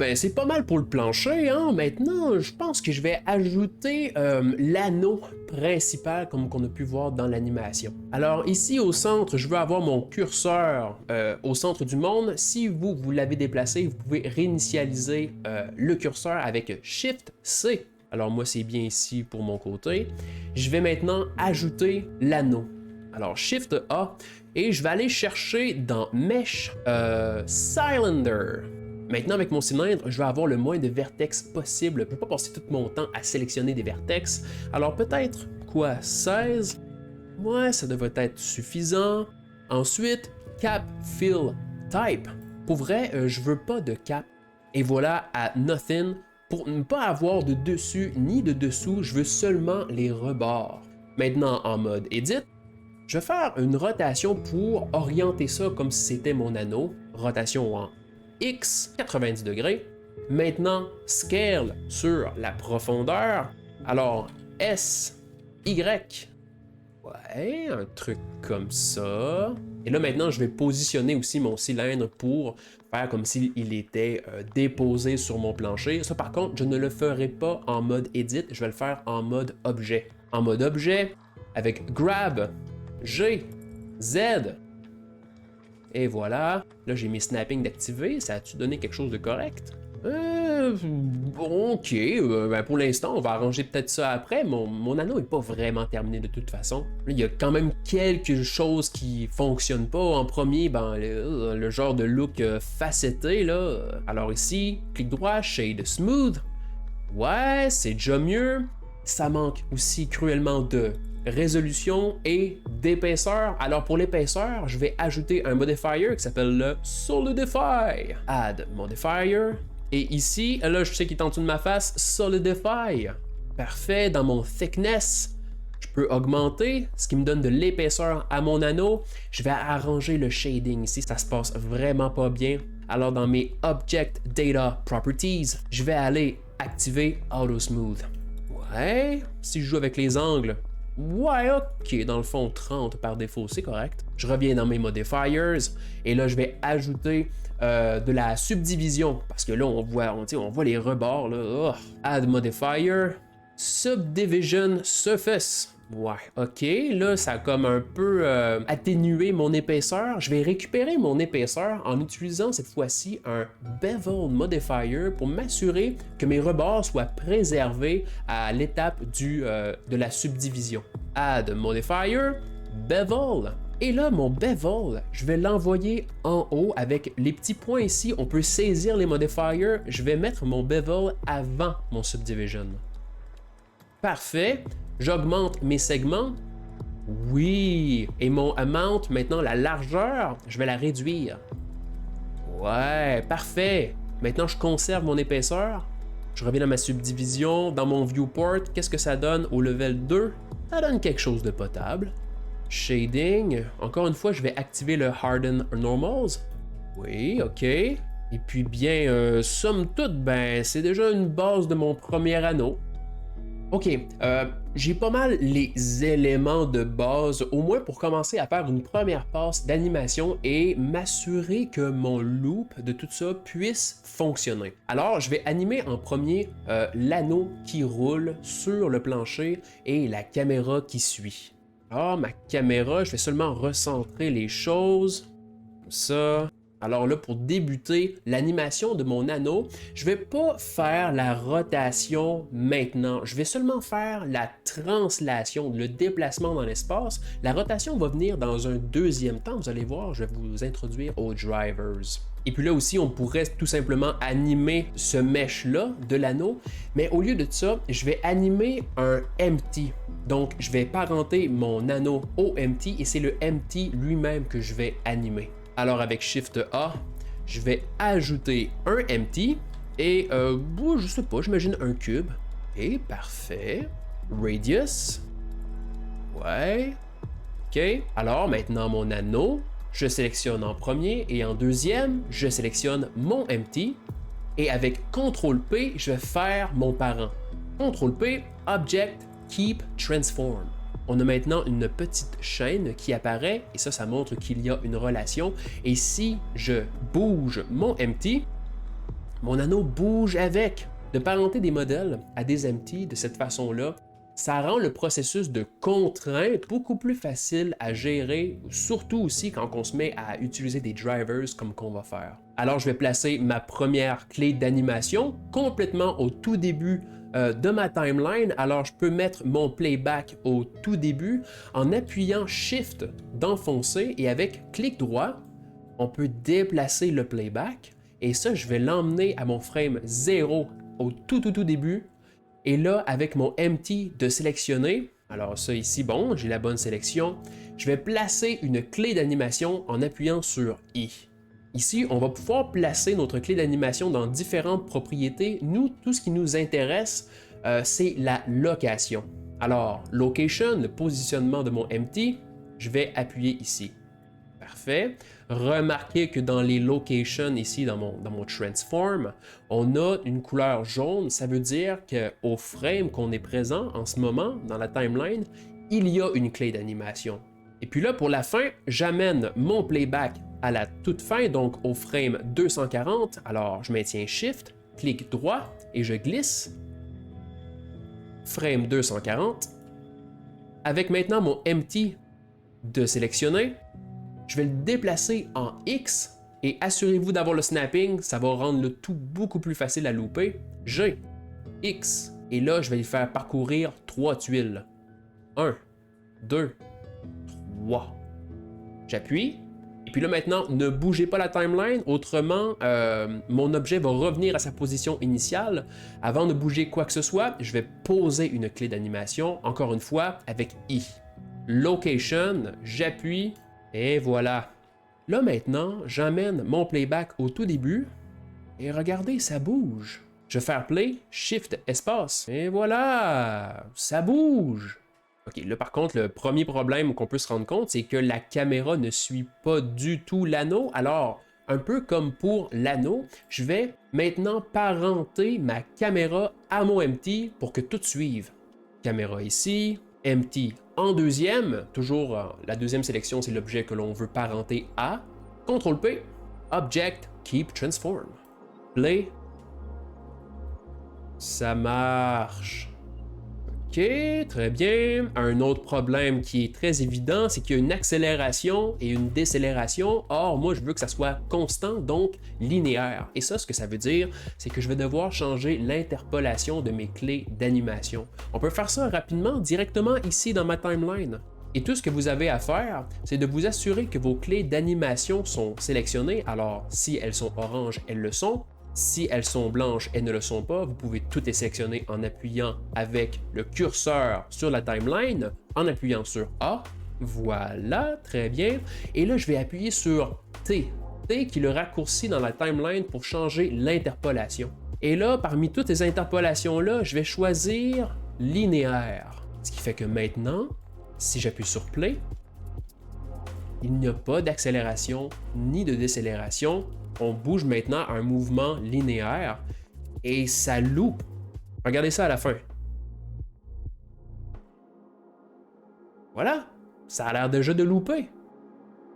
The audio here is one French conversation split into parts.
ben c'est pas mal pour le plancher, hein. Maintenant, je pense que je vais ajouter l'anneau principal comme qu'on a pu voir dans l'animation. Alors ici au centre, je veux avoir mon curseur au centre du monde. Si vous l'avez déplacé, vous pouvez réinitialiser le curseur avec Shift-C. Alors moi c'est bien ici pour mon côté. Je vais maintenant ajouter l'anneau. Alors Shift-A et je vais aller chercher dans Mesh Cylinder. Maintenant, avec mon cylindre, je vais avoir le moins de vertex possible. Je ne peux pas passer tout mon temps à sélectionner des vertex. Alors peut-être, 16? Ouais, ça devrait être suffisant. Ensuite, Cap Fill Type. Pour vrai, je veux pas de cap. Et voilà, à Nothing. Pour ne pas avoir de dessus ni de dessous, je veux seulement les rebords. Maintenant, en mode Edit, je vais faire une rotation pour orienter ça comme si c'était mon anneau. Rotation en X, 90 degrés. Maintenant, Scale sur la profondeur. Alors, S, Y. Ouais, un truc comme ça. Et là, maintenant, je vais positionner aussi mon cylindre pour faire comme s'il était déposé sur mon plancher. Ça, par contre, je ne le ferai pas en mode Edit. Je vais le faire en mode Objet. En mode Objet, avec Grab, G, Z. Et voilà. Là, j'ai mes snapping d'activer. Ça a-tu donné quelque chose de correct? Ok. Ben pour l'instant, on va arranger peut-être ça après. Mon anneau n'est pas vraiment terminé de toute façon. Il y a quand même quelque chose qui fonctionne pas. En premier, ben, le genre de look facetté, là. Alors ici, clic droit, Shade Smooth. Ouais, c'est déjà mieux. Ça manque aussi cruellement de résolution et d'épaisseur. Alors pour l'épaisseur, je vais ajouter un modifier qui s'appelle le Solidify. Add modifier. Et ici, là je sais qu'il est en dessous de ma face, Solidify. Parfait, dans mon thickness, je peux augmenter, ce qui me donne de l'épaisseur à mon anneau. Je vais arranger le shading ici, ça se passe vraiment pas bien. Alors dans mes Object Data Properties, je vais aller activer Auto Smooth. Ouais, si je joue avec les angles, ouais, ok, dans le fond 30 par défaut, c'est correct. Je reviens dans mes modifiers et là je vais ajouter de la subdivision parce que là on voit les rebords là. Oh. Add modifier, subdivision surface. Ouais, ok, là ça a comme un peu atténué mon épaisseur. Je vais récupérer mon épaisseur en utilisant cette fois-ci un bevel modifier pour m'assurer que mes rebords soient préservés à l'étape de la subdivision. Add modifier, bevel. Et là, mon bevel, je vais l'envoyer en haut avec les petits points ici. On peut saisir les modifiers. Je vais mettre mon bevel avant mon subdivision. Parfait. J'augmente mes segments. Oui. Et mon amount, maintenant la largeur, je vais la réduire. Ouais, parfait. Maintenant, je conserve mon épaisseur. Je reviens dans ma subdivision, dans mon viewport. Qu'est-ce que ça donne au level 2? Ça donne quelque chose de potable. Shading. Encore une fois, je vais activer le Harden Normals. Oui, ok. Et puis bien, somme toute, ben, c'est déjà une base de mon premier anneau. Ok, j'ai pas mal les éléments de base, au moins pour commencer à faire une première passe d'animation et m'assurer que mon loop de tout ça puisse fonctionner. Alors, je vais animer en premier l'anneau qui roule sur le plancher et la caméra qui suit. Alors, ma caméra, je vais seulement recentrer les choses, comme ça. Alors là, pour débuter l'animation de mon anneau, je vais pas faire la rotation maintenant. Je vais seulement faire la translation, le déplacement dans l'espace. La rotation va venir dans un deuxième temps. Vous allez voir, je vais vous introduire aux drivers. Et puis là aussi, on pourrait tout simplement animer ce mesh-là de l'anneau. Mais au lieu de ça, je vais animer un empty. Donc, je vais parenter mon anneau au empty et c'est le empty lui-même que je vais animer. Alors avec Shift A, je vais ajouter un empty et je sais pas, j'imagine un cube. Et parfait. Radius. Ouais. Ok. Alors maintenant mon anneau, je sélectionne en premier et en deuxième, je sélectionne mon empty. Et avec CTRL P, je vais faire mon parent. CTRL P, Object, Keep, Transform. On a maintenant une petite chaîne qui apparaît et ça montre qu'il y a une relation. Et si je bouge mon empty, mon anneau bouge avec. De parenter des modèles à des empty de cette façon-là, ça rend le processus de contrainte beaucoup plus facile à gérer, surtout aussi quand on se met à utiliser des drivers comme qu'on va faire. Alors je vais placer ma première clé d'animation complètement au tout début de ma timeline. Alors je peux mettre mon playback au tout début en appuyant Shift d'enfoncer et avec clic droit, on peut déplacer le playback et ça je vais l'emmener à mon frame 0 au tout début. Et là, avec mon empty de sélectionner, alors ça ici, bon, j'ai la bonne sélection, je vais placer une clé d'animation en appuyant sur I. Ici, on va pouvoir placer notre clé d'animation dans différentes propriétés. Nous, tout ce qui nous intéresse, c'est la location. Alors, location, le positionnement de mon empty, je vais appuyer ici. Parfait. Remarquez que dans les locations ici, dans mon transform, on a une couleur jaune. Ça veut dire qu'au frame qu'on est présent en ce moment, dans la timeline, il y a une clé d'animation. Et puis là, pour la fin, j'amène mon playback à la toute fin, donc au frame 240. Alors, je maintiens Shift, clic droit et je glisse. Frame 240. Avec maintenant mon empty de sélectionner, je vais le déplacer en X et assurez-vous d'avoir le snapping, ça va rendre le tout beaucoup plus facile à louper. G, X, et là je vais lui faire parcourir 3 tuiles. 1, 2, 3. J'appuie, et puis là maintenant, ne bougez pas la timeline, autrement mon objet va revenir à sa position initiale. Avant de bouger quoi que ce soit, je vais poser une clé d'animation, encore une fois, avec I. Location, j'appuie, et voilà. Là maintenant, j'amène mon playback au tout début, et regardez, ça bouge. Je vais faire play, shift, espace, et voilà, ça bouge. Ok, là par contre, le premier problème qu'on peut se rendre compte, c'est que la caméra ne suit pas du tout l'anneau. Alors, un peu comme pour l'anneau, je vais maintenant parenter ma caméra à mon empty pour que tout suive. Caméra ici, empty en deuxième, toujours la deuxième sélection, c'est l'objet que l'on veut parenter à. CTRL P, Object, Keep Transform. Play. Ça marche. Ok, très bien. Un autre problème qui est très évident, c'est qu'il y a une accélération et une décélération. Or, moi, je veux que ça soit constant, donc linéaire. Et ça, ce que ça veut dire, c'est que je vais devoir changer l'interpolation de mes clés d'animation. On peut faire ça rapidement, directement ici dans ma timeline. Et tout ce que vous avez à faire, c'est de vous assurer que vos clés d'animation sont sélectionnées. Alors, si elles sont oranges, elles le sont. Si elles sont blanches, elles ne le sont pas. Vous pouvez tout les sélectionner en appuyant avec le curseur sur la timeline, en appuyant sur A. Voilà, très bien. Et là, je vais appuyer sur T. T qui le raccourcit dans la timeline pour changer l'interpolation. Et là, parmi toutes ces interpolations-là, je vais choisir linéaire. Ce qui fait que maintenant, si j'appuie sur Play, il n'y a pas d'accélération ni de décélération. On bouge maintenant à un mouvement linéaire et ça loupe. Regardez ça à la fin. Voilà, ça a l'air déjà de louper.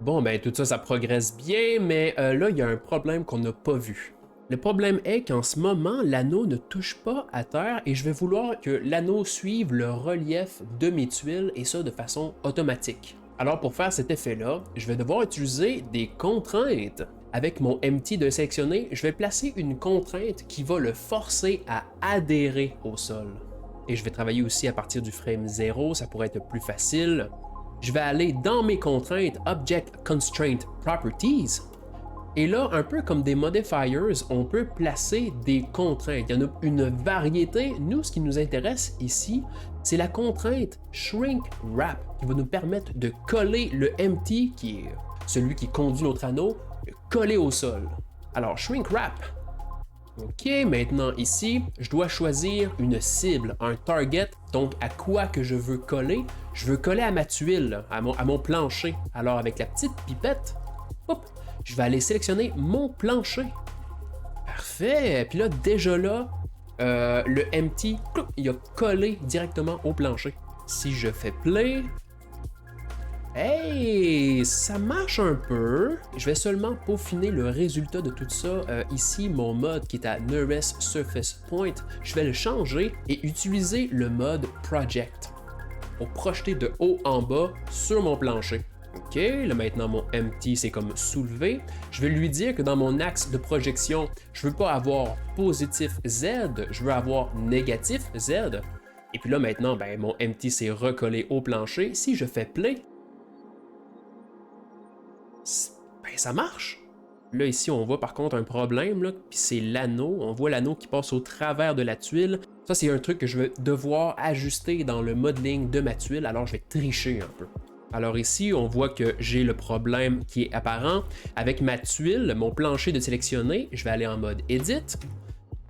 Bon, ben tout ça, ça progresse bien, mais là, il y a un problème qu'on n'a pas vu. Le problème est qu'en ce moment, l'anneau ne touche pas à terre et je vais vouloir que l'anneau suive le relief de mes tuiles et ça de façon automatique. Alors pour faire cet effet-là, je vais devoir utiliser des contraintes. Avec mon empty de sélectionner, je vais placer une contrainte qui va le forcer à adhérer au sol. Et je vais travailler aussi à partir du frame 0, ça pourrait être plus facile. Je vais aller dans mes contraintes Object Constraint Properties. Et là, un peu comme des modifiers, on peut placer des contraintes. Il y en a une variété. Nous, ce qui nous intéresse ici, c'est la contrainte Shrink Wrap qui va nous permettre de coller le empty, qui est celui qui conduit notre anneau, coller au sol. Alors, Shrink Wrap. Ok, maintenant ici, je dois choisir une cible, un target, donc à quoi que je veux coller. Je veux coller à ma tuile, à mon plancher. Alors, avec la petite pipette, hop, je vais aller sélectionner mon plancher. Parfait. Puis là, déjà là, le empty, il a collé directement au plancher. Si je fais play, Hey, ça marche un peu. Je vais seulement peaufiner le résultat de tout ça. Ici, mon mode qui est à Nearest Surface Point, je vais le changer et utiliser le mode Project pour projeter de haut en bas sur mon plancher. Ok, là maintenant mon empty c'est comme soulevé. Je vais lui dire que dans mon axe de projection, je veux pas avoir positif Z, je veux avoir négatif Z. Et puis là maintenant, ben, mon empty s'est recollé au plancher. Si je fais play, ben ça marche. Là ici on voit par contre un problème, là, puis c'est l'anneau. On voit l'anneau qui passe au travers de la tuile. Ça c'est un truc que je vais devoir ajuster dans le modeling de ma tuile, alors je vais tricher un peu. Alors ici, on voit que j'ai le problème qui est apparent. Avec ma tuile, mon plancher de sélectionner, je vais aller en mode Edit.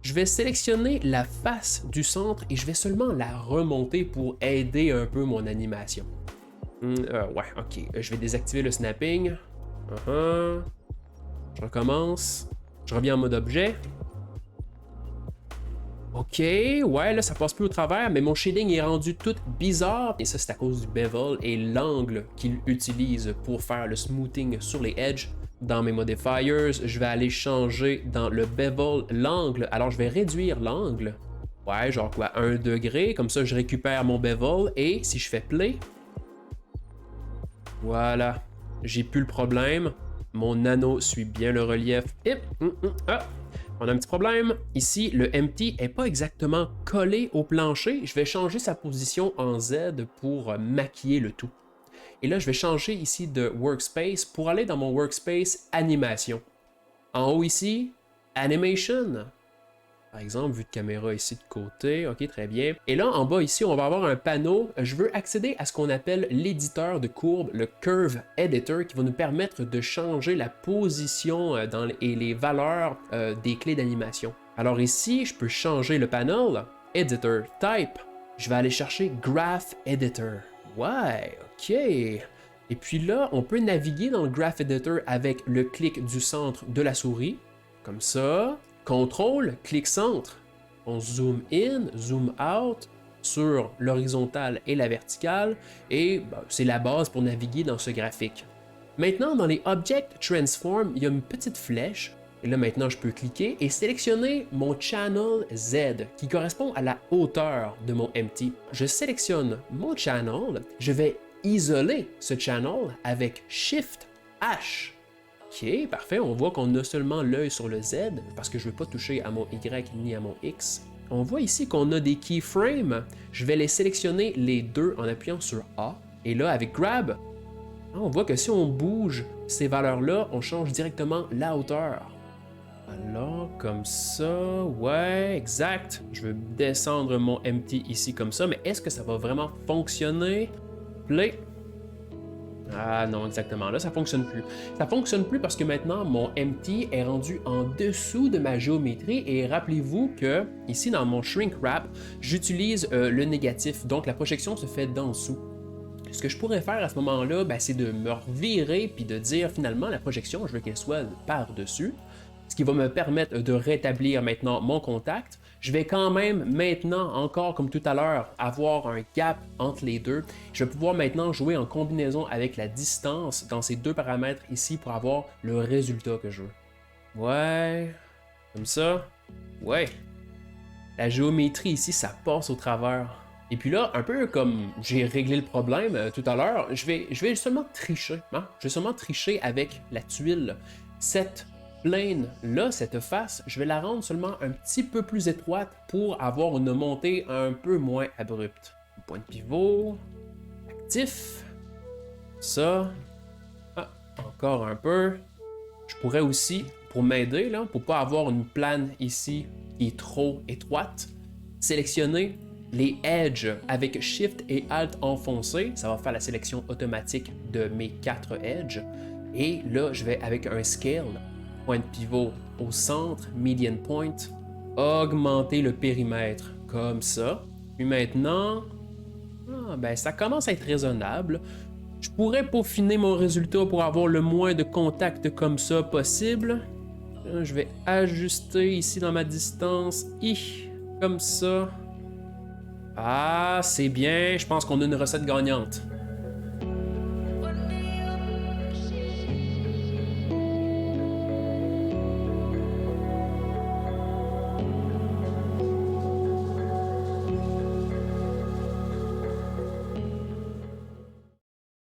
Je vais sélectionner la face du centre et je vais seulement la remonter pour aider un peu mon animation. Ouais, ok. Je vais désactiver le snapping. Je recommence. Je reviens en mode objet. Ok, ouais, là ça passe plus au travers, mais mon shading est rendu tout bizarre. Et ça, c'est à cause du bevel et l'angle qu'il utilise pour faire le smoothing sur les edges. Dans mes modifiers, je vais aller changer dans le bevel l'angle. Alors je vais réduire l'angle. Ouais, genre quoi, 1 degré. Comme ça, je récupère mon bevel. Et si je fais play, voilà, j'ai plus le problème. Mon anneau suit bien le relief. Et, on a un petit problème. Ici, le empty n'est pas exactement collé au plancher. Je vais changer sa position en Z pour maquiller le tout. Et là, je vais changer ici de workspace pour aller dans mon workspace animation. En haut ici, animation. Par exemple, vue de caméra ici de côté. Ok, très bien. Et là, en bas ici, on va avoir un panneau. Je veux accéder à ce qu'on appelle l'éditeur de courbe, le Curve Editor, qui va nous permettre de changer la position et les valeurs des clés d'animation. Alors ici, je peux changer le panel, Editor Type. Je vais aller chercher Graph Editor. Ouais, ok. Et puis là, on peut naviguer dans le Graph Editor avec le clic du centre de la souris, comme ça. Contrôle, clic centre. On zoom in, zoom out sur l'horizontale et la verticale, et c'est la base pour naviguer dans ce graphique. Maintenant, dans les Object Transform, il y a une petite flèche, et là maintenant je peux cliquer et sélectionner mon Channel Z, qui correspond à la hauteur de mon empty. Je sélectionne mon channel, je vais isoler ce channel avec Shift H. Ok, parfait, on voit qu'on a seulement l'œil sur le Z, parce que je ne veux pas toucher à mon Y ni à mon X. On voit ici qu'on a des keyframes, je vais les sélectionner les deux en appuyant sur A, et là avec Grab, on voit que si on bouge ces valeurs-là, on change directement la hauteur. Alors, comme ça, ouais, exact. Je vais descendre mon empty ici comme ça, mais est-ce que ça va vraiment fonctionner? Play. Ah non, exactement, là ça fonctionne plus. Ça fonctionne plus parce que maintenant mon empty est rendu en dessous de ma géométrie et rappelez-vous que ici dans mon shrink wrap, j'utilise le négatif, donc la projection se fait d'en dessous. Ce que je pourrais faire à ce moment-là, c'est de me revirer puis de dire finalement la projection, je veux qu'elle soit par-dessus, ce qui va me permettre de rétablir maintenant mon contact. Je vais quand même maintenant, encore comme tout à l'heure, avoir un gap entre les deux. Je vais pouvoir maintenant jouer en combinaison avec la distance dans ces deux paramètres ici pour avoir le résultat que je veux. Ouais, comme ça. Ouais. La géométrie ici, ça passe au travers. Et puis là, un peu comme j'ai réglé le problème tout à l'heure, je vais seulement tricher. Hein? Je vais seulement tricher avec la tuile. Cette plane là, cette face, je vais la rendre seulement un petit peu plus étroite pour avoir une montée un peu moins abrupte. Point de pivot, actif, ça, encore un peu. Je pourrais aussi, pour m'aider, là, pour pas avoir une plane ici qui est trop étroite, sélectionner les edges avec Shift et Alt enfoncé, ça va faire la sélection automatique de mes 4 edges. Et là, je vais avec un scale, point de pivot au centre, median point, augmenter le périmètre comme ça. Puis maintenant, ça commence à être raisonnable. Je pourrais peaufiner mon résultat pour avoir le moins de contacts comme ça possible. Je vais ajuster ici dans ma distance, comme ça. Ah, c'est bien, je pense qu'on a une recette gagnante.